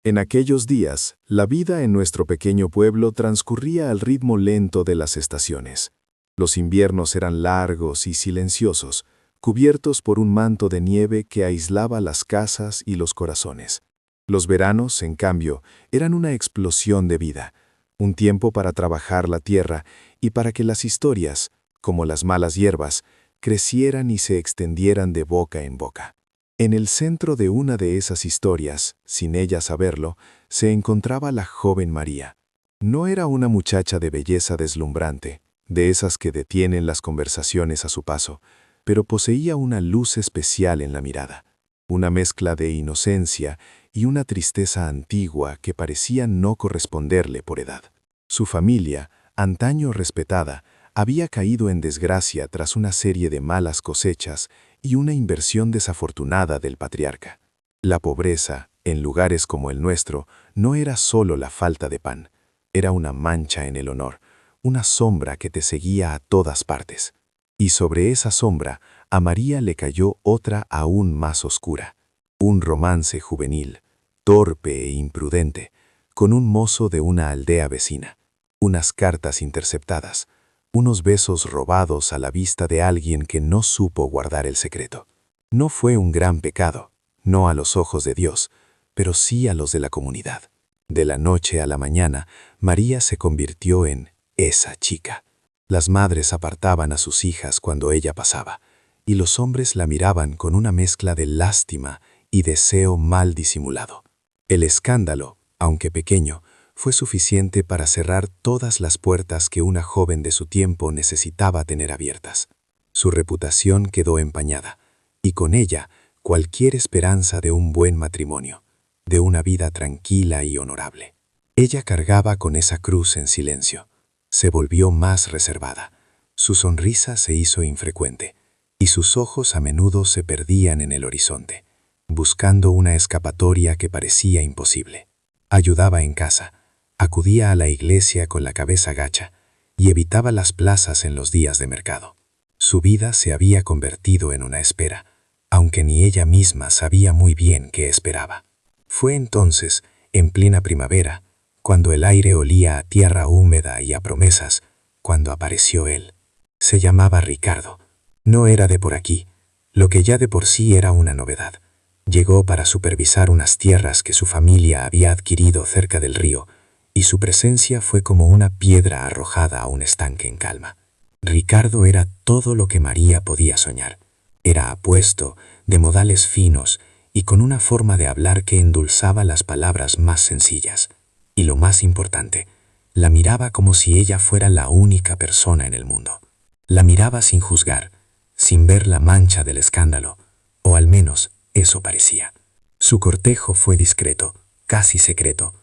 En aquellos días, la vida en nuestro pequeño pueblo transcurría al ritmo lento de las estaciones. Los inviernos eran largos y silenciosos, cubiertos por un manto de nieve que aislaba las casas y los corazones. Los veranos, en cambio, eran una explosión de vida, un tiempo para trabajar la tierra y para que las historias, como las malas hierbas, crecieran y se extendieran de boca en boca. En el centro de una de esas historias, sin ella saberlo, se encontraba la joven María. No era una muchacha de belleza deslumbrante, de esas que detienen las conversaciones a su paso, pero poseía una luz especial en la mirada, una mezcla de inocencia y una tristeza antigua que parecía no corresponderle por edad. Su familia, antaño respetada, había caído en desgracia tras una serie de malas cosechas y una inversión desafortunada del patriarca. La pobreza, en lugares como el nuestro, no era solo la falta de pan, era una mancha en el honor, una sombra que te seguía a todas partes. Y sobre esa sombra, a María le cayó otra aún más oscura, un romance juvenil, torpe e imprudente, con un mozo de una aldea vecina, unas cartas interceptadas, unos besos robados a la vista de alguien que no supo guardar el secreto. No fue un gran pecado, no a los ojos de Dios, pero sí a los de la comunidad. De la noche a la mañana, María se convirtió en esa chica. Las madres apartaban a sus hijas cuando ella pasaba, y los hombres la miraban con una mezcla de lástima y deseo mal disimulado. El escándalo, aunque pequeño, fue suficiente para cerrar todas las puertas que una joven de su tiempo necesitaba tener abiertas. Su reputación quedó empañada, y con ella cualquier esperanza de un buen matrimonio, de una vida tranquila y honorable. Ella cargaba con esa cruz en silencio. Se volvió más reservada. Su sonrisa se hizo infrecuente, y sus ojos a menudo se perdían en el horizonte, buscando una escapatoria que parecía imposible. Ayudaba en casa, acudía a la iglesia con la cabeza gacha y evitaba las plazas en los días de mercado. Su vida se había convertido en una espera, aunque ni ella misma sabía muy bien qué esperaba. Fue entonces, en plena primavera, cuando el aire olía a tierra húmeda y a promesas, cuando apareció él. Se llamaba Ricardo. No era de por aquí, lo que ya de por sí era una novedad. Llegó para supervisar unas tierras que su familia había adquirido cerca del río, y su presencia fue como una piedra arrojada a un estanque en calma. Ricardo era todo lo que María podía soñar. Era apuesto, de modales finos y con una forma de hablar que endulzaba las palabras más sencillas. Y lo más importante, la miraba como si ella fuera la única persona en el mundo. La miraba sin juzgar, sin ver la mancha del escándalo, o al menos eso parecía. Su cortejo fue discreto, casi secreto.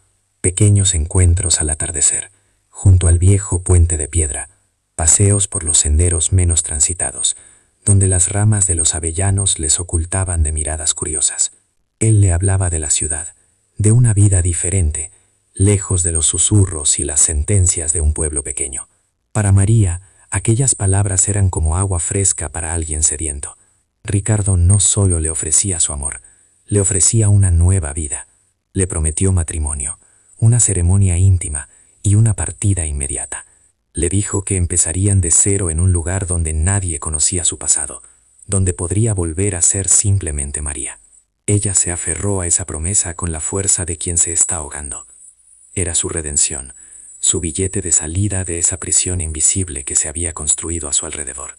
Pequeños encuentros al atardecer, junto al viejo puente de piedra, paseos por los senderos menos transitados, donde las ramas de los avellanos les ocultaban de miradas curiosas. Él le hablaba de la ciudad, de una vida diferente, lejos de los susurros y las sentencias de un pueblo pequeño. Para María, aquellas palabras eran como agua fresca para alguien sediento. Ricardo no solo le ofrecía su amor, le ofrecía una nueva vida. Le prometió matrimonio, una ceremonia íntima y una partida inmediata. Le dijo que empezarían de cero en un lugar donde nadie conocía su pasado, donde podría volver a ser simplemente María. Ella se aferró a esa promesa con la fuerza de quien se está ahogando. Era su redención, su billete de salida de esa prisión invisible que se había construido a su alrededor.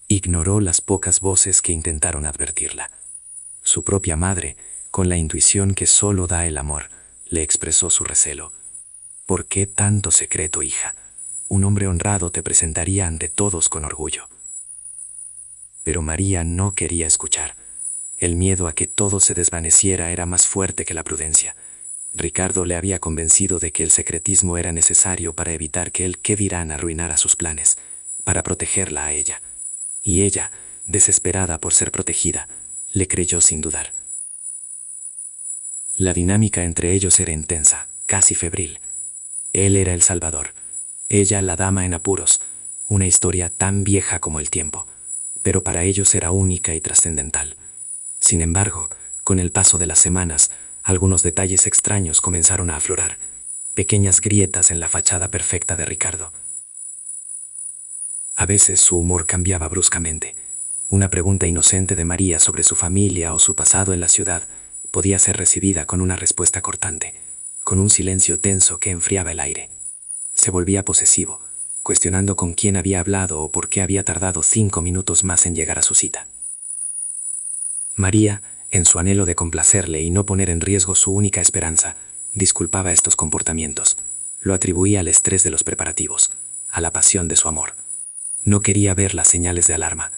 Ignoró las pocas voces que intentaron advertirla. Su propia madre, con la intuición que solo da el amor, le expresó su recelo. ¿Por qué tanto secreto, hija? Un hombre honrado te presentaría ante todos con orgullo. Pero María no quería escuchar. El miedo a que todo se desvaneciera era más fuerte que la prudencia. Ricardo le había convencido de que el secretismo era necesario para evitar que el qué dirán arruinara sus planes, para protegerla a ella. Y ella, desesperada por ser protegida, le creyó sin dudar. La dinámica entre ellos era intensa, casi febril. Él era el salvador, ella la dama en apuros, una historia tan vieja como el tiempo, pero para ellos era única y trascendental. Sin embargo, con el paso de las semanas, Algunos detalles extraños comenzaron a aflorar, pequeñas grietas en la fachada perfecta de Ricardo. A veces su humor cambiaba bruscamente. Una pregunta inocente de María sobre su familia o su pasado en la ciudad podía ser recibida con una respuesta cortante, con un silencio tenso que enfriaba el aire. Se volvía posesivo, cuestionando con quién había hablado o por qué había tardado 5 minutos más en llegar a su cita. María, en su anhelo de complacerle y no poner en riesgo su única esperanza, disculpaba estos comportamientos. Lo atribuía al estrés de los preparativos, a la pasión de su amor. No quería ver las señales de alarma,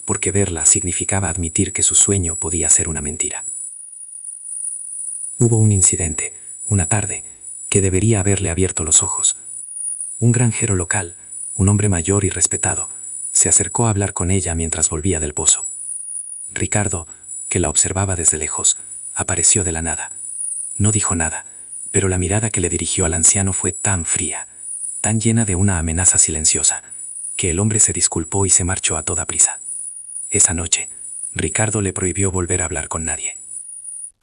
porque verlas significaba admitir que su sueño podía ser una mentira. Hubo un incidente, una tarde, que debería haberle abierto los ojos. Un granjero local, un hombre mayor y respetado, se acercó a hablar con ella mientras volvía del pozo. Ricardo, que la observaba desde lejos, apareció de la nada. No dijo nada, pero la mirada que le dirigió al anciano fue tan fría, tan llena de una amenaza silenciosa, que el hombre se disculpó y se marchó a toda prisa. Esa noche, Ricardo le prohibió volver a hablar con nadie.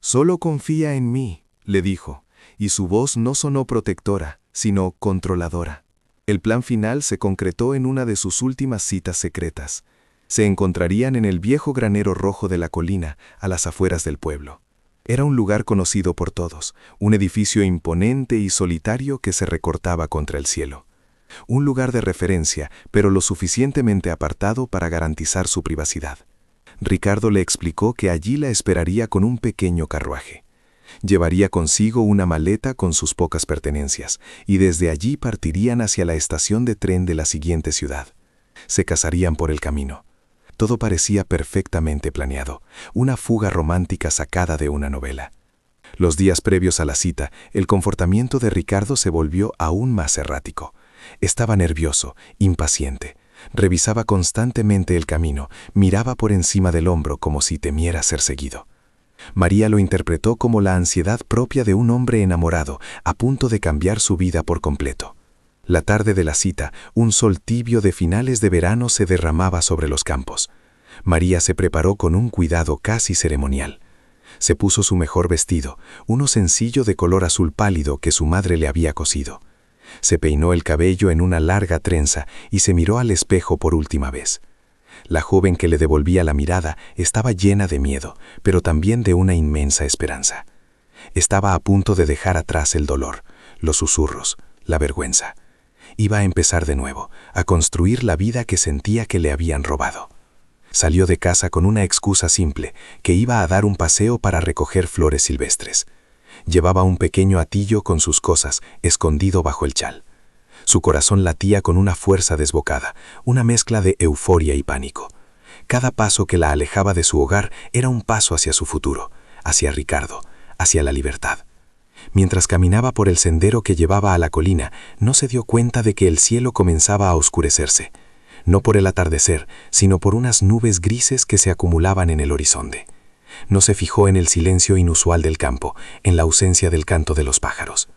Solo confía en mí, le dijo, y su voz no sonó protectora, sino controladora. El plan final se concretó en una de sus últimas citas secretas. Se encontrarían en el viejo granero rojo de la colina, a las afueras del pueblo. Era un lugar conocido por todos, un edificio imponente y solitario que se recortaba contra el cielo. Un lugar de referencia, pero lo suficientemente apartado para garantizar su privacidad. Ricardo le explicó que allí la esperaría con un pequeño carruaje. Llevaría consigo una maleta con sus pocas pertenencias, y desde allí partirían hacia la estación de tren de la siguiente ciudad. Se casarían por el camino. Todo parecía perfectamente planeado, una fuga romántica sacada de una novela. Los días previos a la cita, el comportamiento de Ricardo se volvió aún más errático. Estaba nervioso, impaciente. Revisaba constantemente el camino, miraba por encima del hombro como si temiera ser seguido. María lo interpretó como la ansiedad propia de un hombre enamorado, a punto de cambiar su vida por completo. La tarde de la cita, un sol tibio de finales de verano se derramaba sobre los campos. María se preparó con un cuidado casi ceremonial. Se puso su mejor vestido, uno sencillo de color azul pálido que su madre le había cosido. Se peinó el cabello en una larga trenza y se miró al espejo por última vez. La joven que le devolvía la mirada estaba llena de miedo, pero también de una inmensa esperanza. Estaba a punto de dejar atrás el dolor, los susurros, la vergüenza. Iba a empezar de nuevo, a construir la vida que sentía que le habían robado. Salió de casa con una excusa simple, que iba a dar un paseo para recoger flores silvestres. Llevaba un pequeño atillo con sus cosas, escondido bajo el chal. Su corazón latía con una fuerza desbocada, una mezcla de euforia y pánico. Cada paso que la alejaba de su hogar era un paso hacia su futuro, hacia Ricardo, hacia la libertad. Mientras caminaba por el sendero que llevaba a la colina, no se dio cuenta de que el cielo comenzaba a oscurecerse, no por el atardecer, sino por unas nubes grises que se acumulaban en el horizonte. No se fijó en el silencio inusual del campo, en la ausencia del canto de los pájaros.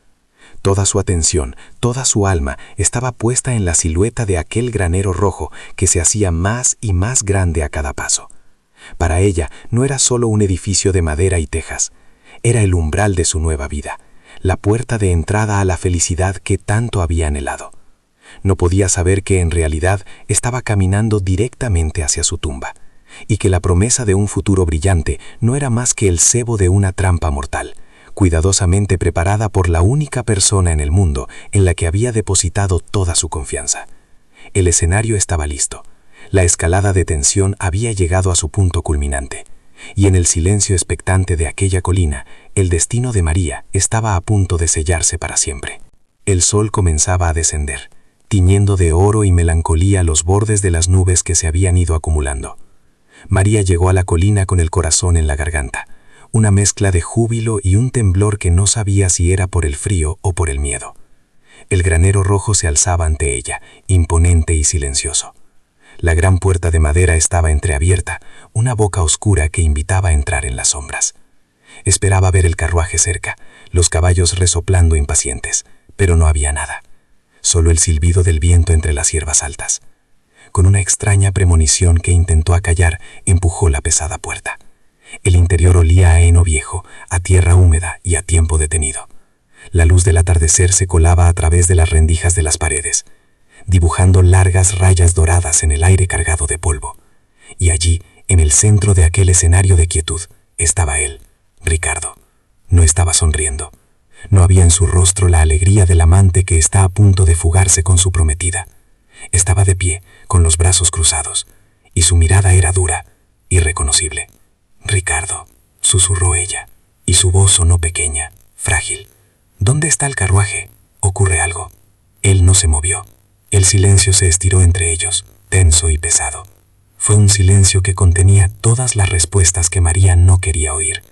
Toda su atención, toda su alma estaba puesta en la silueta de aquel granero rojo que se hacía más y más grande a cada paso. Para ella no era solo un edificio de madera y tejas, era el umbral de su nueva vida, la puerta de entrada a la felicidad que tanto había anhelado. No podía saber que en realidad estaba caminando directamente hacia su tumba, y que la promesa de un futuro brillante no era más que el cebo de una trampa mortal, cuidadosamente preparada por la única persona en el mundo en la que había depositado toda su confianza. El escenario estaba listo. La escalada de tensión había llegado a su punto culminante, y en el silencio expectante de aquella colina, el destino de María estaba a punto de sellarse para siempre. El sol comenzaba a descender, tiñendo de oro y melancolía los bordes de las nubes que se habían ido acumulando. María llegó a la colina con el corazón en la garganta, una mezcla de júbilo y un temblor que no sabía si era por el frío o por el miedo. El granero rojo se alzaba ante ella, imponente y silencioso. La gran puerta de madera estaba entreabierta, una boca oscura que invitaba a entrar en las sombras. Esperaba ver el carruaje cerca, los caballos resoplando impacientes, pero no había nada. Solo el silbido del viento entre las hierbas altas. Con una extraña premonición que intentó acallar, empujó la pesada puerta. El interior olía a heno viejo, a tierra húmeda y a tiempo detenido. La luz del atardecer se colaba a través de las rendijas de las paredes, dibujando largas rayas doradas en el aire cargado de polvo. Y allí, en el centro de aquel escenario de quietud, estaba él, Ricardo. No estaba sonriendo. No había en su rostro la alegría del amante que está a punto de fugarse con su prometida. Estaba de pie, con los brazos cruzados, y su mirada era dura, irreconocible. «Ricardo», susurró ella, y su voz sonó pequeña, frágil. «¿Dónde está el carruaje? ¿Ocurre algo?» Él no se movió. El silencio se estiró entre ellos, tenso y pesado. Fue un silencio que contenía todas las respuestas que María no quería oír.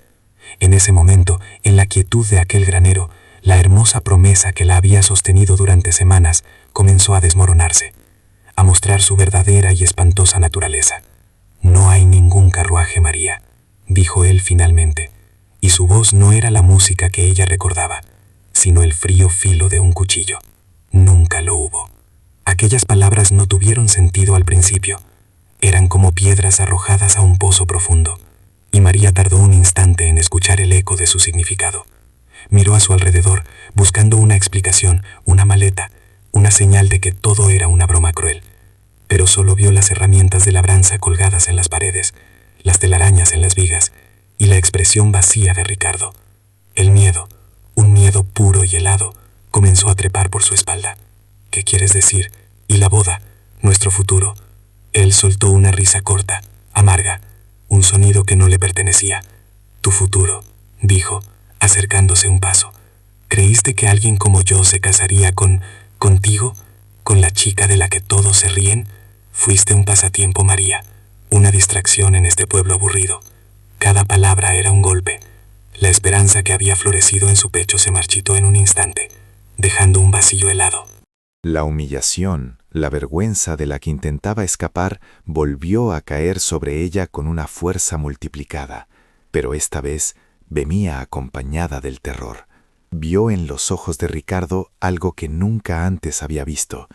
En ese momento, en la quietud de aquel granero, la hermosa promesa que la había sostenido durante semanas comenzó a desmoronarse, a mostrar su verdadera y espantosa naturaleza. «No hay ningún carruaje, María», dijo él finalmente, y su voz no era la música que ella recordaba, sino el frío filo de un cuchillo. Nunca lo hubo. Aquellas palabras no tuvieron sentido al principio. Eran como piedras arrojadas a un pozo profundo, y María tardó un instante en escuchar el eco de su significado. Miró a su alrededor, buscando una explicación, una maleta, una señal de que todo era una broma cruel. Pero solo vio las herramientas de labranza colgadas en las paredes, las telarañas en las vigas, y la expresión vacía de Ricardo. El miedo, un miedo puro y helado, comenzó a trepar por su espalda. «¿Qué quieres decir? ¿Y la boda? ¿Nuestro futuro?» Él soltó una risa corta, amarga, un sonido que no le pertenecía. «Tu futuro», dijo, acercándose un paso. «¿Creíste que alguien como yo se casaría contigo? ¿Con la chica de la que todos se ríen? Fuiste un pasatiempo, María, una distracción en este pueblo aburrido». Cada palabra era un golpe. La esperanza que había florecido en su pecho se marchitó en un instante, dejando un vacío helado. La humillación, la vergüenza de la que intentaba escapar, volvió a caer sobre ella con una fuerza multiplicada, pero esta vez venía acompañada del terror. Vio en los ojos de Ricardo algo que nunca antes había visto,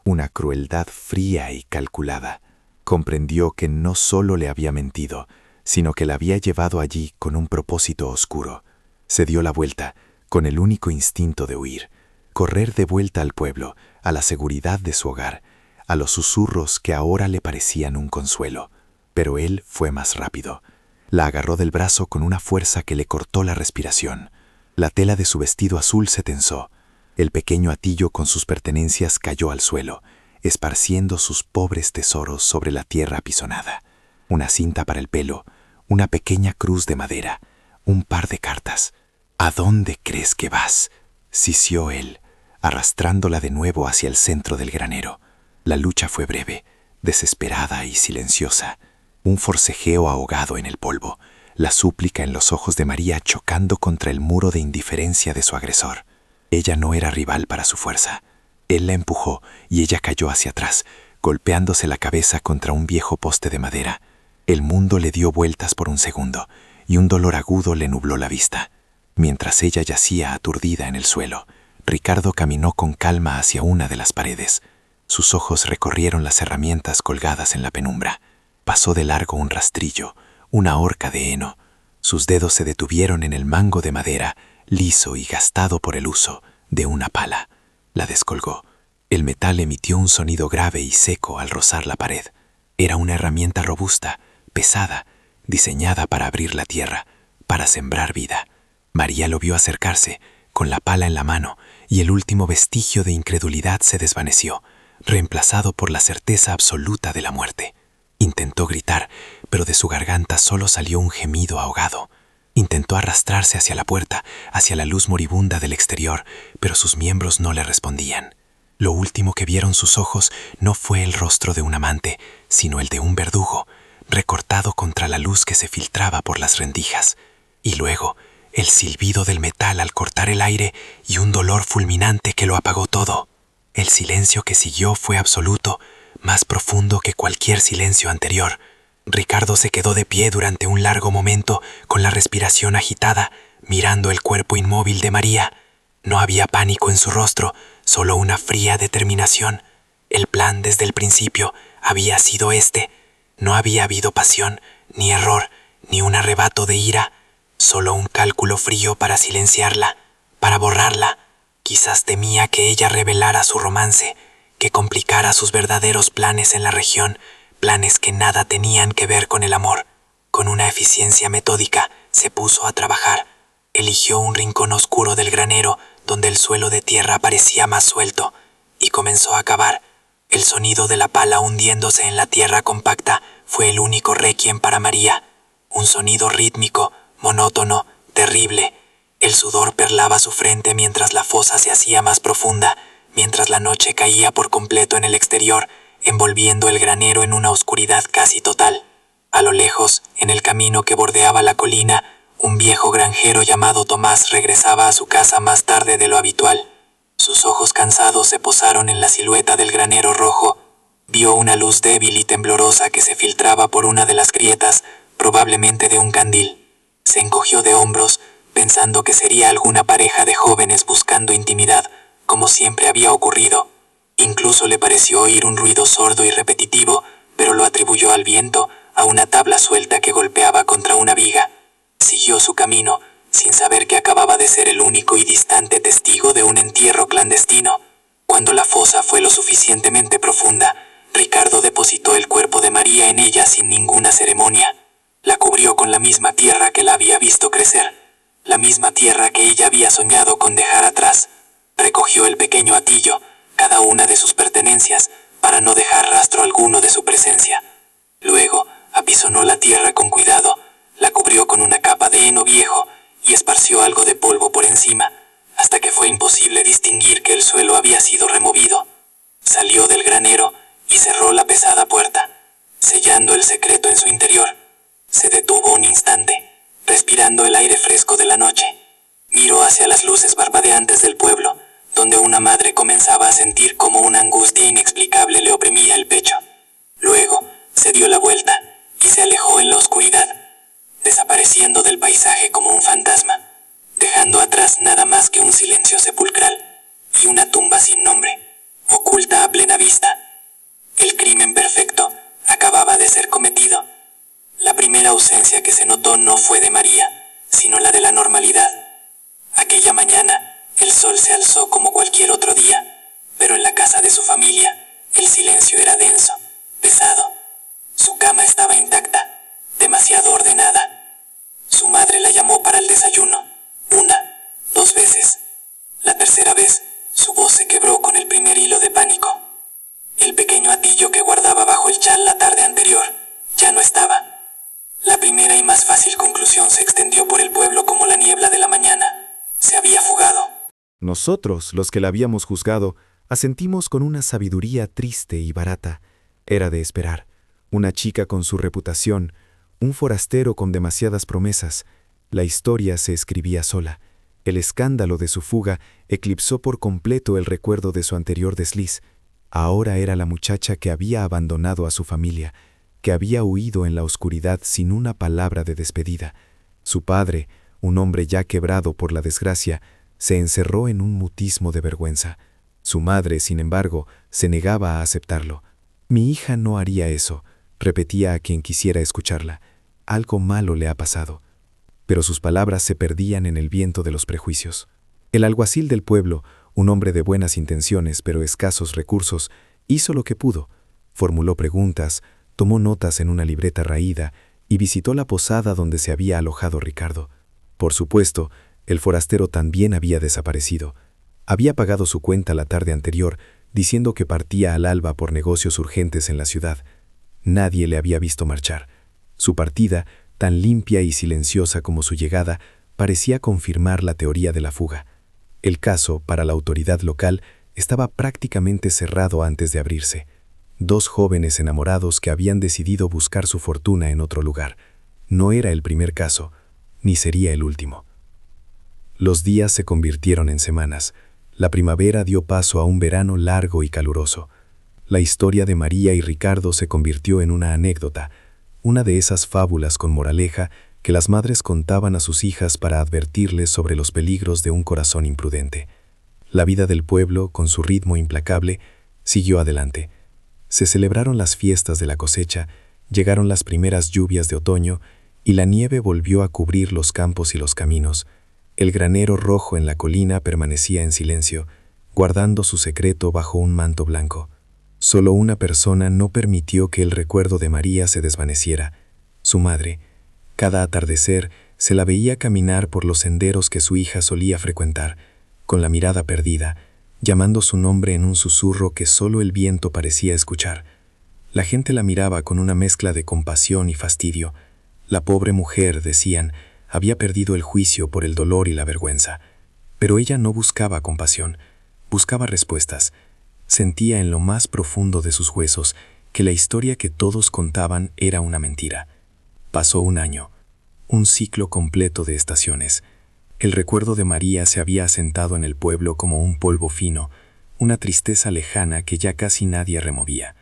una crueldad fría y calculada. Comprendió que no solo le había mentido, sino que la había llevado allí con un propósito oscuro. Se dio la vuelta, con el único instinto de huir, correr de vuelta al pueblo, a la seguridad de su hogar, a los susurros que ahora le parecían un consuelo. Pero él fue más rápido. La agarró del brazo con una fuerza que le cortó la respiración. La tela de su vestido azul se tensó. El pequeño atillo con sus pertenencias cayó al suelo, esparciendo sus pobres tesoros sobre la tierra apisonada. Una cinta para el pelo, una pequeña cruz de madera, un par de cartas. «¿A dónde crees que vas?», sisió él, arrastrándola de nuevo hacia el centro del granero. La lucha fue breve, desesperada y silenciosa. Un forcejeo ahogado en el polvo, la súplica en los ojos de María chocando contra el muro de indiferencia de su agresor. Ella no era rival para su fuerza. Él la empujó y ella cayó hacia atrás, golpeándose la cabeza contra un viejo poste de madera. El mundo le dio vueltas por un segundo, y un dolor agudo le nubló la vista. Mientras ella yacía aturdida en el suelo, Ricardo caminó con calma hacia una de las paredes. Sus ojos recorrieron las herramientas colgadas en la penumbra. Pasó de largo un rastrillo, una horca de heno. Sus dedos se detuvieron en el mango de madera, liso y gastado por el uso, de una pala. La descolgó. El metal emitió un sonido grave y seco al rozar la pared. Era una herramienta robusta, pesada, diseñada para abrir la tierra, para sembrar vida. María lo vio acercarse, con la pala en la mano, y el último vestigio de incredulidad se desvaneció, reemplazado por la certeza absoluta de la muerte. Intentó gritar, pero de su garganta solo salió un gemido ahogado. Intentó arrastrarse hacia la puerta, hacia la luz moribunda del exterior, pero sus miembros no le respondían. Lo último que vieron sus ojos no fue el rostro de un amante, sino el de un verdugo, recortado contra la luz que se filtraba por las rendijas. Y luego, el silbido del metal al cortar el aire y un dolor fulminante que lo apagó todo. El silencio que siguió fue absoluto, más profundo que cualquier silencio anterior. Ricardo se quedó de pie durante un largo momento, con la respiración agitada, mirando el cuerpo inmóvil de María. No había pánico en su rostro, solo una fría determinación. El plan desde el principio había sido este. No había habido pasión, ni error, ni un arrebato de ira, solo un cálculo frío para silenciarla, para borrarla. Quizás temía que ella revelara su romance, que complicara sus verdaderos planes en la región, planes que nada tenían que ver con el amor. Con una eficiencia metódica, se puso a trabajar. Eligió un rincón oscuro del granero, donde el suelo de tierra parecía más suelto, y comenzó a cavar. El sonido de la pala hundiéndose en la tierra compacta fue el único requiem para María. Un sonido rítmico, monótono, terrible. El sudor perlaba su frente mientras la fosa se hacía más profunda, mientras la noche caía por completo en el exterior, envolviendo el granero en una oscuridad casi total. A lo lejos, en el camino que bordeaba la colina, un viejo granjero llamado Tomás regresaba a su casa más tarde de lo habitual. Sus ojos cansados se posaron en la silueta del granero rojo. Vio una luz débil y temblorosa que se filtraba por una de las grietas, probablemente de un candil. Se encogió de hombros, pensando que sería alguna pareja de jóvenes buscando intimidad, como siempre había ocurrido. Incluso le pareció oír un ruido sordo y repetitivo, pero lo atribuyó al viento, a una tabla suelta que golpeaba contra una viga. Siguió su camino, sin saber que acababa de ser el único y distante testigo de un entierro clandestino. Cuando la fosa fue lo suficientemente profunda, Ricardo depositó el cuerpo de María en ella sin ninguna ceremonia. La cubrió con la misma tierra que la había visto crecer, la misma tierra que ella había soñado con dejar atrás. Recogió el pequeño hatillo, cada una de sus pertenencias, para no dejar rastro alguno de su presencia. Luego, apisonó la tierra con cuidado, la cubrió con una capa de heno viejo y esparció algo de polvo por encima, hasta que fue imposible distinguir que el suelo había sido removido. Salió del granero y cerró la pesada puerta, sellando el secreto en su interior. Se detuvo un instante, respirando el aire fresco de la noche. Miró hacia las luces barbadeantes del pueblo, donde una madre comenzaba a sentir como una angustia inexplicable le oprimía el pecho. Luego, se dio la vuelta y se alejó en la oscuridad, desapareciendo del paisaje como un fantasma, dejando atrás nada más que un silencio sepulcral y una tumba sin nombre, oculta a plena vista. El crimen perfecto acababa de ser cometido. La primera ausencia que se notó no fue de María, sino la de la normalidad. Aquella mañana, el sol se alzó como cualquier otro día, pero en la casa de su familia, el silencio era denso, pesado. Su cama estaba intacta, demasiado ordenada. Su madre la llamó para el desayuno, 1, 2 veces. La tercera vez, su voz se quebró con el primer hilo de pánico. El pequeño hatillo que guardaba bajo el chal la tarde anterior ya no estaba. La primera y más fácil conclusión se extendió por el pueblo como la niebla de la mañana. Se había fugado. Nosotros, los que la habíamos juzgado, asentimos con una sabiduría triste y barata. Era de esperar. Una chica con su reputación, un forastero con demasiadas promesas. La historia se escribía sola. El escándalo de su fuga eclipsó por completo el recuerdo de su anterior desliz. Ahora era la muchacha que había abandonado a su familia, que había huido en la oscuridad sin una palabra de despedida. Su padre, un hombre ya quebrado por la desgracia, se encerró en un mutismo de vergüenza. Su madre, sin embargo, se negaba a aceptarlo. «Mi hija no haría eso», repetía a quien quisiera escucharla. «Algo malo le ha pasado». Pero sus palabras se perdían en el viento de los prejuicios. El alguacil del pueblo, un hombre de buenas intenciones pero escasos recursos, hizo lo que pudo. Formuló preguntas, tomó notas en una libreta raída y visitó la posada donde se había alojado Ricardo. Por supuesto, el forastero también había desaparecido. Había pagado su cuenta la tarde anterior, diciendo que partía al alba por negocios urgentes en la ciudad. Nadie le había visto marchar. Su partida, tan limpia y silenciosa como su llegada, parecía confirmar la teoría de la fuga. El caso, para la autoridad local, estaba prácticamente cerrado antes de abrirse. 2 jóvenes enamorados que habían decidido buscar su fortuna en otro lugar. No era el primer caso, ni sería el último. Los días se convirtieron en semanas. La primavera dio paso a un verano largo y caluroso. La historia de María y Ricardo se convirtió en una anécdota, una de esas fábulas con moraleja que las madres contaban a sus hijas para advertirles sobre los peligros de un corazón imprudente. La vida del pueblo, con su ritmo implacable, siguió adelante. Se celebraron las fiestas de la cosecha, llegaron las primeras lluvias de otoño y la nieve volvió a cubrir los campos y los caminos. El granero rojo en la colina permanecía en silencio, guardando su secreto bajo un manto blanco. Solo una persona no permitió que el recuerdo de María se desvaneciera: su madre. Cada atardecer se la veía caminar por los senderos que su hija solía frecuentar, con la mirada perdida, llamando su nombre en un susurro que solo el viento parecía escuchar. La gente la miraba con una mezcla de compasión y fastidio. La pobre mujer, decían, había perdido el juicio por el dolor y la vergüenza. Pero ella no buscaba compasión, buscaba respuestas. Sentía en lo más profundo de sus huesos que la historia que todos contaban era una mentira. Pasó un año, un ciclo completo de estaciones. El recuerdo de María se había asentado en el pueblo como un polvo fino, una tristeza lejana que ya casi nadie removía.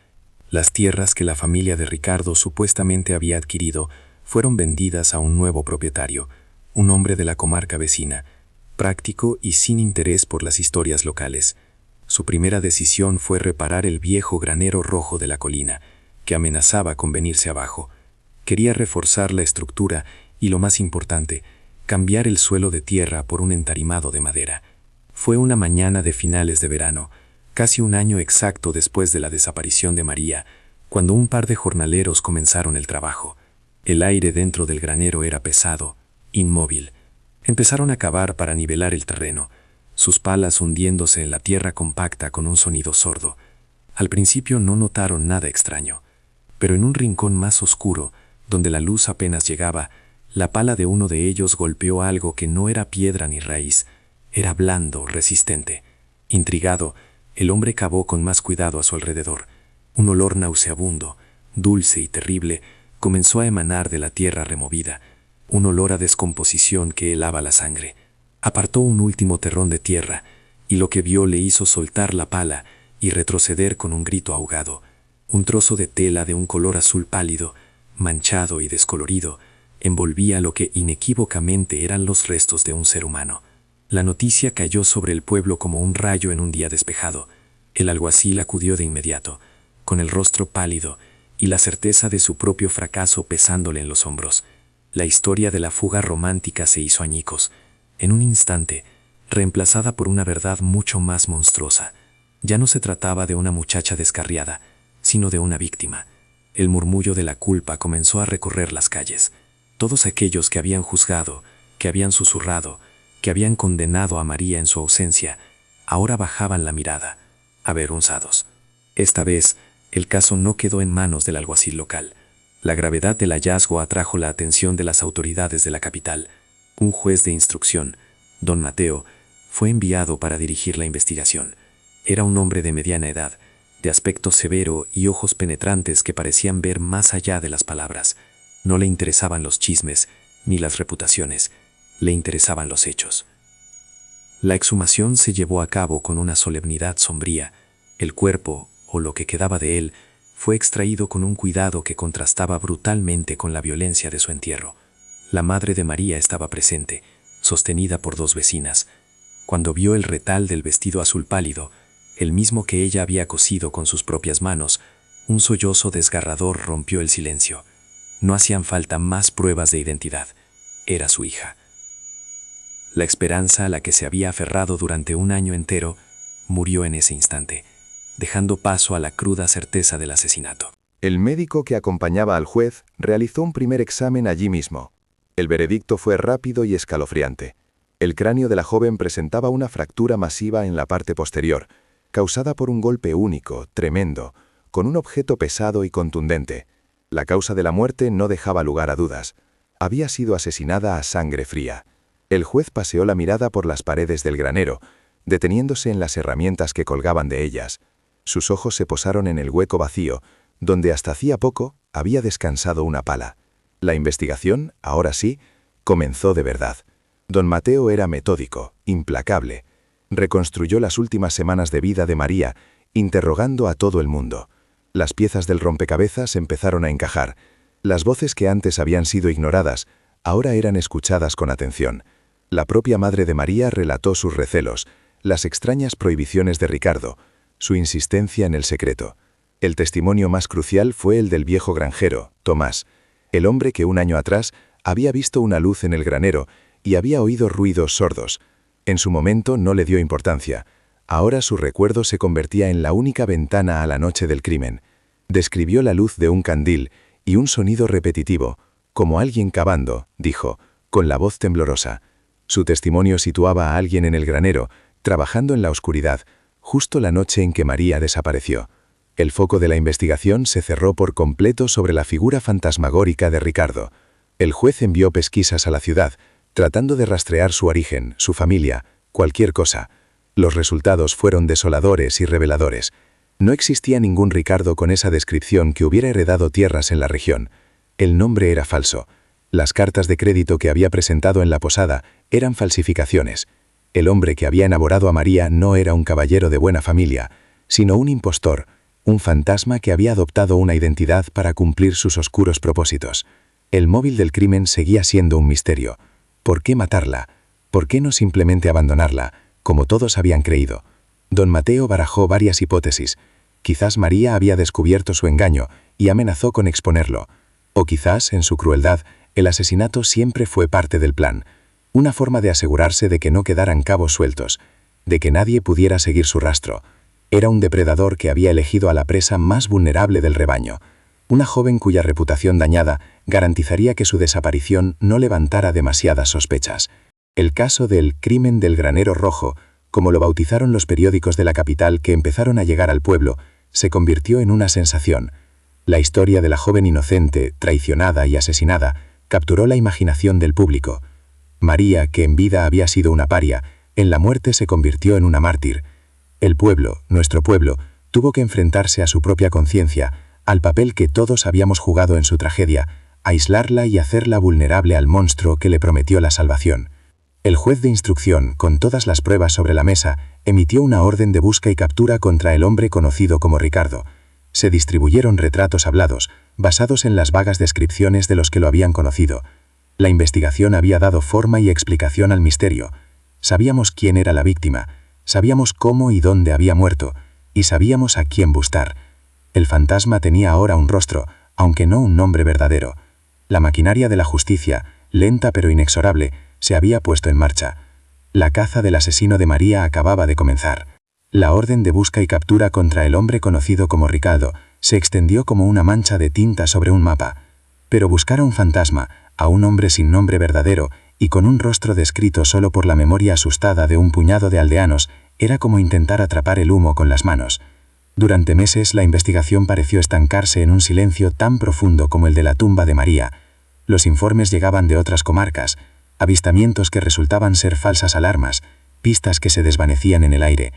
Las tierras que la familia de Ricardo supuestamente había adquirido fueron vendidas a un nuevo propietario, un hombre de la comarca vecina, práctico y sin interés por las historias locales. Su primera decisión fue reparar el viejo granero rojo de la colina, que amenazaba con venirse abajo. Quería reforzar la estructura y, lo más importante, cambiar el suelo de tierra por un entarimado de madera. Fue una mañana de finales de verano, casi un año exacto después de la desaparición de María, cuando un par de jornaleros comenzaron el trabajo. El aire dentro del granero era pesado, inmóvil. Empezaron a cavar para nivelar el terreno, sus palas hundiéndose en la tierra compacta con un sonido sordo. Al principio no notaron nada extraño, pero en un rincón más oscuro, donde la luz apenas llegaba, la pala de uno de ellos golpeó algo que no era piedra ni raíz, era blando, resistente. Intrigado, el hombre cavó con más cuidado a su alrededor. Un olor nauseabundo, dulce y terrible, comenzó a emanar de la tierra removida, un olor a descomposición que helaba la sangre. Apartó un último terrón de tierra, y lo que vio le hizo soltar la pala y retroceder con un grito ahogado. Un trozo de tela de un color azul pálido, manchado y descolorido, envolvía lo que inequívocamente eran los restos de un ser humano. La noticia cayó sobre el pueblo como un rayo en un día despejado. El alguacil acudió de inmediato, con el rostro pálido y la certeza de su propio fracaso pesándole en los hombros. La historia de la fuga romántica se hizo añicos, en un instante, reemplazada por una verdad mucho más monstruosa. Ya no se trataba de una muchacha descarriada, sino de una víctima. El murmullo de la culpa comenzó a recorrer las calles. Todos aquellos que habían juzgado, que habían susurrado, que habían condenado a María en su ausencia, ahora bajaban la mirada, avergonzados. Esta vez, el caso no quedó en manos del alguacil local. La gravedad del hallazgo atrajo la atención de las autoridades de la capital. Un juez de instrucción, don Mateo, fue enviado para dirigir la investigación. Era un hombre de mediana edad, de aspecto severo y ojos penetrantes que parecían ver más allá de las palabras. No le interesaban los chismes ni las reputaciones, le interesaban los hechos. La exhumación se llevó a cabo con una solemnidad sombría. El cuerpo, o lo que quedaba de él, fue extraído con un cuidado que contrastaba brutalmente con la violencia de su entierro. La madre de María estaba presente, sostenida por dos vecinas. Cuando vio el retal del vestido azul pálido, el mismo que ella había cosido con sus propias manos, un sollozo desgarrador rompió el silencio. No hacían falta más pruebas de identidad. Era su hija. La esperanza a la que se había aferrado durante un año entero murió en ese instante, dejando paso a la cruda certeza del asesinato. El médico que acompañaba al juez realizó un primer examen allí mismo. El veredicto fue rápido y escalofriante. El cráneo de la joven presentaba una fractura masiva en la parte posterior, causada por un golpe único, tremendo, con un objeto pesado y contundente. La causa de la muerte no dejaba lugar a dudas. Había sido asesinada a sangre fría. El juez paseó la mirada por las paredes del granero, deteniéndose en las herramientas que colgaban de ellas. Sus ojos se posaron en el hueco vacío, donde hasta hacía poco había descansado una pala. La investigación, ahora sí, comenzó de verdad. Don Mateo era metódico, implacable. Reconstruyó las últimas semanas de vida de María, interrogando a todo el mundo. Las piezas del rompecabezas empezaron a encajar. Las voces que antes habían sido ignoradas, ahora eran escuchadas con atención. La propia madre de María relató sus recelos, las extrañas prohibiciones de Ricardo, su insistencia en el secreto. El testimonio más crucial fue el del viejo granjero, Tomás, el hombre que un año atrás Había visto una luz en el granero y había oído ruidos sordos. En su momento no le dio importancia. Ahora su recuerdo se convertía en la única ventana a la noche del crimen. Describió la luz de un candil y un sonido repetitivo, como alguien cavando, dijo, con la voz temblorosa. Su testimonio situaba a alguien en el granero, trabajando en la oscuridad, justo la noche en que María desapareció. El foco de la investigación se cerró por completo sobre la figura fantasmagórica de Ricardo. El juez envió pesquisas a la ciudad, tratando de rastrear su origen, su familia, cualquier cosa. Los resultados fueron desoladores y reveladores. No existía ningún Ricardo con esa descripción que hubiera heredado tierras en la región. El nombre era falso. Las cartas de crédito que había presentado en la posada eran falsificaciones. El hombre que había enamorado a María no era un caballero de buena familia, sino un impostor, un fantasma que había adoptado una identidad para cumplir sus oscuros propósitos. El móvil del crimen seguía siendo un misterio. ¿Por qué matarla? ¿Por qué no simplemente abandonarla, como todos habían creído? Don Mateo barajó varias hipótesis. Quizás María había descubierto su engaño y amenazó con exponerlo. O quizás, en su crueldad, el asesinato siempre fue parte del plan. Una forma de asegurarse de que no quedaran cabos sueltos, de que nadie pudiera seguir su rastro. Era un depredador que había elegido a la presa más vulnerable del rebaño. Una joven cuya reputación dañada garantizaría que su desaparición no levantara demasiadas sospechas. El caso del crimen del granero rojo, como lo bautizaron los periódicos de la capital que empezaron a llegar al pueblo, se convirtió en una sensación. La historia de la joven inocente, traicionada y asesinada, capturó la imaginación del público. María, que en vida había sido una paria, en la muerte se convirtió en una mártir. El pueblo, nuestro pueblo, tuvo que enfrentarse a su propia conciencia, al papel que todos habíamos jugado en su tragedia, aislarla y hacerla vulnerable al monstruo que le prometió la salvación. El juez de instrucción, con todas las pruebas sobre la mesa, emitió una orden de busca y captura contra el hombre conocido como Ricardo. Se distribuyeron retratos hablados, basados en las vagas descripciones de los que lo habían conocido. La investigación había dado forma y explicación al misterio. Sabíamos quién era la víctima, sabíamos cómo y dónde había muerto, y sabíamos a quién buscar. El fantasma tenía ahora un rostro, aunque no un nombre verdadero. La maquinaria de la justicia, lenta pero inexorable, se había puesto en marcha. La caza del asesino de María acababa de comenzar. La orden de busca y captura contra el hombre conocido como Ricardo se extendió como una mancha de tinta sobre un mapa. Pero buscar a un fantasma, a un hombre sin nombre verdadero y con un rostro descrito solo por la memoria asustada de un puñado de aldeanos, era como intentar atrapar el humo con las manos. Durante meses la investigación pareció estancarse en un silencio tan profundo como el de la tumba de María. Los informes llegaban de otras comarcas, avistamientos que resultaban ser falsas alarmas, pistas que se desvanecían en el aire.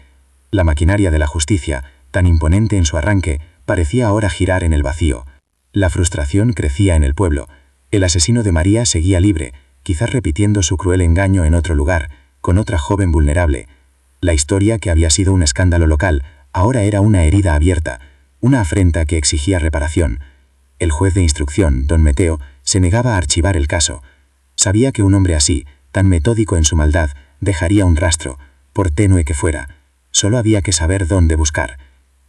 La maquinaria de la justicia, tan imponente en su arranque, parecía ahora girar en el vacío. La frustración crecía en el pueblo. El asesino de María seguía libre, quizás repitiendo su cruel engaño en otro lugar, con otra joven vulnerable. La historia, que había sido un escándalo local, ahora era una herida abierta, una afrenta que exigía reparación. El juez de instrucción, don Mateo, se negaba a archivar el caso. Sabía que un hombre así, tan metódico en su maldad, dejaría un rastro, por tenue que fuera. Solo había que saber dónde buscar.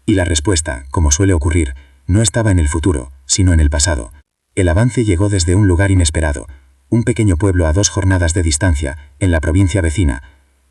Y la respuesta, como suele ocurrir, no estaba en el futuro, sino en el pasado. El avance llegó desde un lugar inesperado, un pequeño pueblo a 2 jornadas de distancia, en la provincia vecina.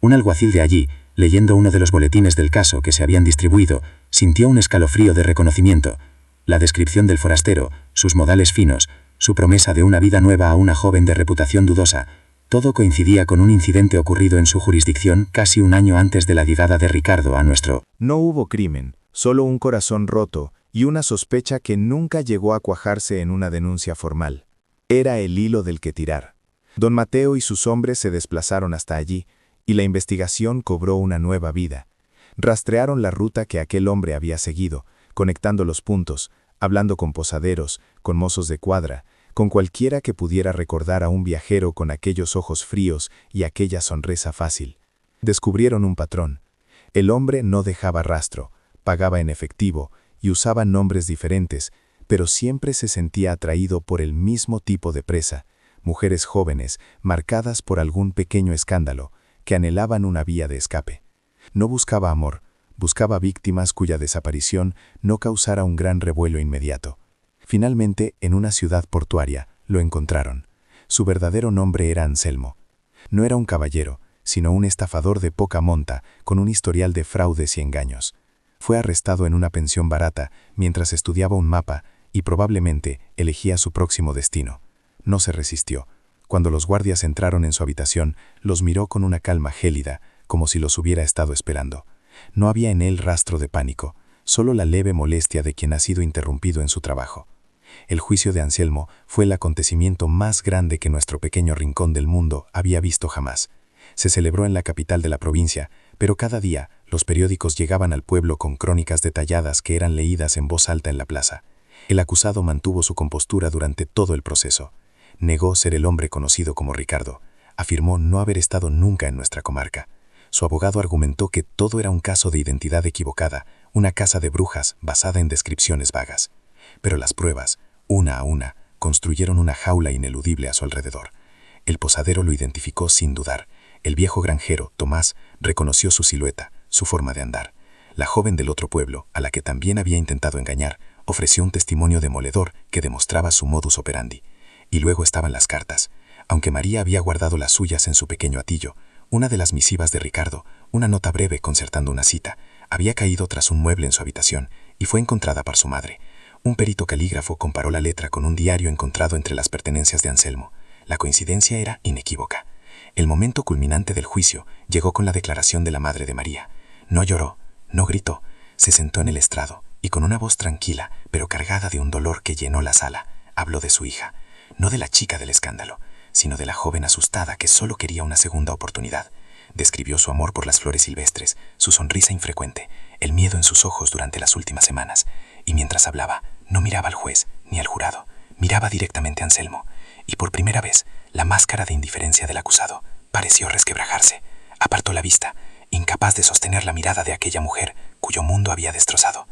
Un alguacil de allí, leyendo uno de los boletines del caso que se habían distribuido, sintió un escalofrío de reconocimiento. La descripción del forastero, sus modales finos, su promesa de una vida nueva a una joven de reputación dudosa, todo coincidía con un incidente ocurrido en su jurisdicción casi un año antes de la llegada de Ricardo a nuestro. No hubo crimen, solo un corazón roto y una sospecha que nunca llegó a cuajarse en una denuncia formal. Era el hilo del que tirar. Don Mateo y sus hombres se desplazaron hasta allí, y la investigación cobró una nueva vida. Rastrearon la ruta que aquel hombre había seguido, conectando los puntos, hablando con posaderos, con mozos de cuadra, con cualquiera que pudiera recordar a un viajero con aquellos ojos fríos y aquella sonrisa fácil. Descubrieron un patrón. El hombre no dejaba rastro, pagaba en efectivo y usaba nombres diferentes, pero siempre se sentía atraído por el mismo tipo de presa, mujeres jóvenes, marcadas por algún pequeño escándalo, que anhelaban una vía de escape. No buscaba amor, buscaba víctimas cuya desaparición no causara un gran revuelo inmediato. Finalmente, en una ciudad portuaria, lo encontraron. Su verdadero nombre era Anselmo. No era un caballero, sino un estafador de poca monta, con un historial de fraudes y engaños. Fue arrestado en una pensión barata mientras estudiaba un mapa y probablemente elegía su próximo destino. No se resistió. Cuando los guardias entraron en su habitación, los miró con una calma gélida, como si los hubiera estado esperando. No había en él rastro de pánico, solo la leve molestia de quien ha sido interrumpido en su trabajo. El juicio de Anselmo fue el acontecimiento más grande que nuestro pequeño rincón del mundo había visto jamás. Se celebró en la capital de la provincia, pero cada día los periódicos llegaban al pueblo con crónicas detalladas que eran leídas en voz alta en la plaza. El acusado mantuvo su compostura durante todo el proceso. Negó ser el hombre conocido como Ricardo. Afirmó no haber estado nunca en nuestra comarca. Su abogado argumentó que todo era un caso de identidad equivocada, una casa de brujas basada en descripciones vagas. Pero las pruebas, una a una, construyeron una jaula ineludible a su alrededor. El posadero lo identificó sin dudar. El viejo granjero, Tomás, reconoció su silueta, su forma de andar. La joven del otro pueblo, a la que también había intentado engañar, ofreció un testimonio demoledor que demostraba su modus operandi. Y luego estaban las cartas. Aunque María había guardado las suyas en su pequeño atillo, una de las misivas de Ricardo, una nota breve concertando una cita, había caído tras un mueble en su habitación y fue encontrada por su madre. Un perito calígrafo comparó la letra con un diario encontrado entre las pertenencias de Anselmo. La coincidencia era inequívoca. El momento culminante del juicio llegó con la declaración de la madre de María. No lloró, no gritó, se sentó en el estrado y con una voz tranquila, pero cargada de un dolor que llenó la sala, habló de su hija, no de la chica del escándalo, sino de la joven asustada que solo quería una segunda oportunidad. Describió su amor por las flores silvestres, su sonrisa infrecuente, el miedo en sus ojos durante las últimas semanas, y mientras hablaba, no miraba al juez ni al jurado, miraba directamente a Anselmo, y por primera vez, la máscara de indiferencia del acusado pareció resquebrajarse. Apartó la vista, incapaz de sostener la mirada de aquella mujer cuyo mundo había destrozado.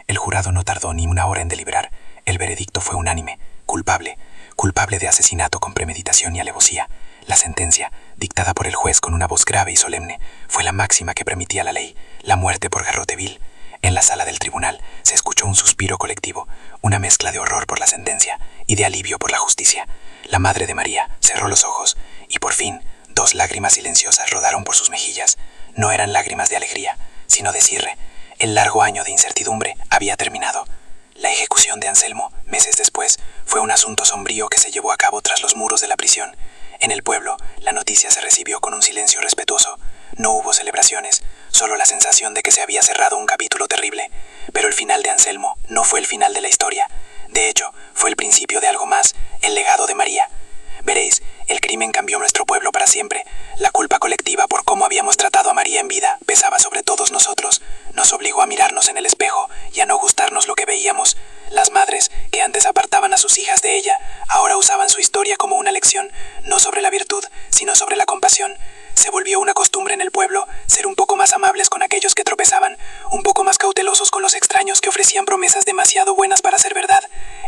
El jurado no tardó ni una hora en deliberar. El veredicto fue unánime: culpable, culpable de asesinato con premeditación y alevosía. La sentencia, dictada por el juez con una voz grave y solemne, fue la máxima que permitía la ley: la muerte por garrote vil. En la sala del tribunal se escuchó un suspiro colectivo, una mezcla de horror por la sentencia y de alivio por la justicia. La madre de María cerró los ojos y por fin 2 lágrimas silenciosas rodaron por sus mejillas. No eran lágrimas de alegría, sino de cierre. El largo año de incertidumbre había terminado. La ejecución de Anselmo, meses después, fue un asunto sombrío que se llevó a cabo tras los muros de la prisión. En el pueblo, la noticia se recibió con un silencio respetuoso. No hubo celebraciones, solo la sensación de que se había cerrado un capítulo terrible. Pero el final de Anselmo no fue el final de la historia. De hecho, fue el principio de algo más, el legado de María. Veréis, el crimen cambió nuestro pueblo para siempre. La culpa colectiva por cómo habíamos tratado a María en vida pesaba sobre todos nosotros. Nos obligó a mirarnos en el espejo y a no gustarnos lo que veíamos. Las madres, que antes apartaban a sus hijas de ella, ahora usaban su historia como una lección, no sobre la virtud, sino sobre la compasión. Se volvió una costumbre en el pueblo ser un poco más amables con aquellos que tropezaban, un poco más cautelosos con los extraños que ofrecían promesas demasiado buenas para ser verdad.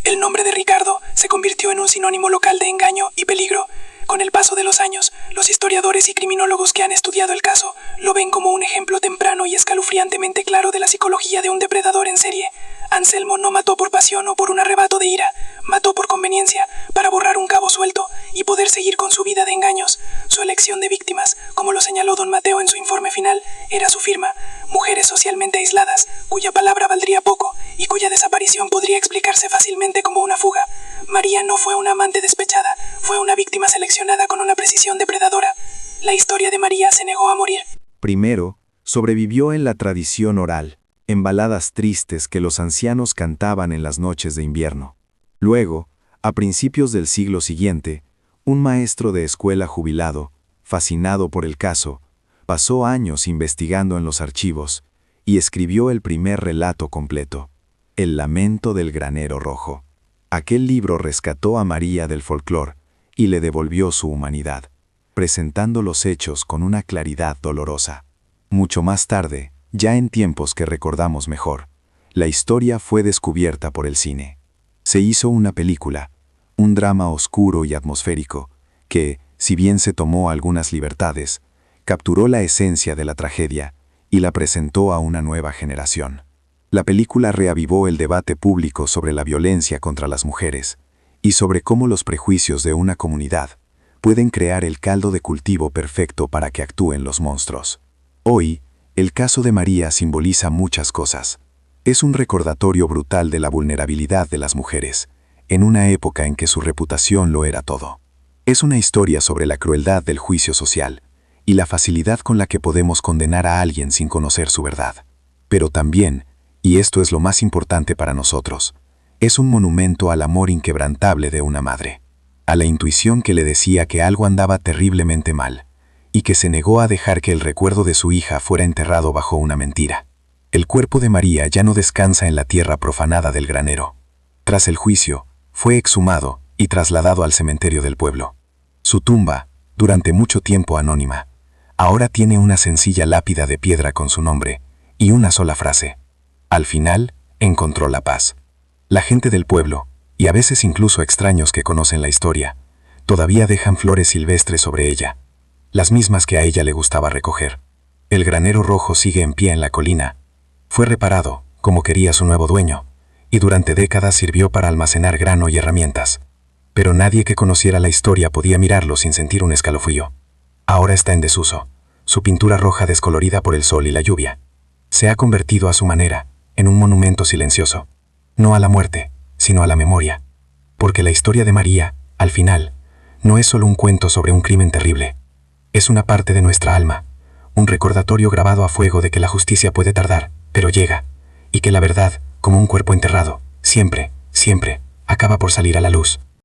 El nombre de Ricardo se convirtió en un sinónimo local de engaño y peligro. Con el paso de los años, los historiadores y criminólogos que han estudiado el caso lo ven como un ejemplo temprano y escalofriantemente claro de la psicología de un depredador en serie. Anselmo no mató por pasión o por un arrebato de ira, mató por conveniencia, para borrar un cabo suelto y poder seguir con su vida de engaños. Su elección de víctimas, como lo señaló don Mateo en su informe final, era su firma: mujeres socialmente aisladas, cuya palabra valdría poco y cuya desaparición podría explicarse fácilmente como una fuga. María no fue una amante despechada, fue una víctima seleccionada con una precisión depredadora. La historia de María se negó a morir. Primero, sobrevivió en la tradición oral, en baladas tristes que los ancianos cantaban en las noches de invierno. Luego, a principios del siglo siguiente, un maestro de escuela jubilado, fascinado por el caso, pasó años investigando en los archivos y escribió el primer relato completo: El lamento del granero rojo. Aquel libro rescató a María del folclore y le devolvió su humanidad, presentando los hechos con una claridad dolorosa. Mucho más tarde, ya en tiempos que recordamos mejor, la historia fue descubierta por el cine. Se hizo una película, un drama oscuro y atmosférico, que, si bien se tomó algunas libertades, capturó la esencia de la tragedia y la presentó a una nueva generación. La película reavivó el debate público sobre la violencia contra las mujeres y sobre cómo los prejuicios de una comunidad pueden crear el caldo de cultivo perfecto para que actúen los monstruos. Hoy, el caso de María simboliza muchas cosas. Es un recordatorio brutal de la vulnerabilidad de las mujeres, en una época en que su reputación lo era todo. Es una historia sobre la crueldad del juicio social y la facilidad con la que podemos condenar a alguien sin conocer su verdad. Pero también, y esto es lo más importante para nosotros, es un monumento al amor inquebrantable de una madre, a la intuición que le decía que algo andaba terriblemente mal, y que se negó a dejar que el recuerdo de su hija fuera enterrado bajo una mentira. El cuerpo de María ya no descansa en la tierra profanada del granero. Tras el juicio, fue exhumado y trasladado al cementerio del pueblo. Su tumba, durante mucho tiempo anónima, ahora tiene una sencilla lápida de piedra con su nombre y una sola frase: al final, encontró la paz. La gente del pueblo, y a veces incluso extraños que conocen la historia, todavía dejan flores silvestres sobre ella, las mismas que a ella le gustaba recoger. El granero rojo sigue en pie en la colina. Fue reparado, como quería su nuevo dueño, y durante décadas sirvió para almacenar grano y herramientas. Pero nadie que conociera la historia podía mirarlo sin sentir un escalofrío. Ahora está en desuso, su pintura roja descolorida por el sol y la lluvia. Se ha convertido a su manera en un monumento silencioso, no a la muerte, sino a la memoria. Porque la historia de María, al final, no es solo un cuento sobre un crimen terrible. Es una parte de nuestra alma, un recordatorio grabado a fuego de que la justicia puede tardar, pero llega, y que la verdad, como un cuerpo enterrado, siempre, siempre, acaba por salir a la luz.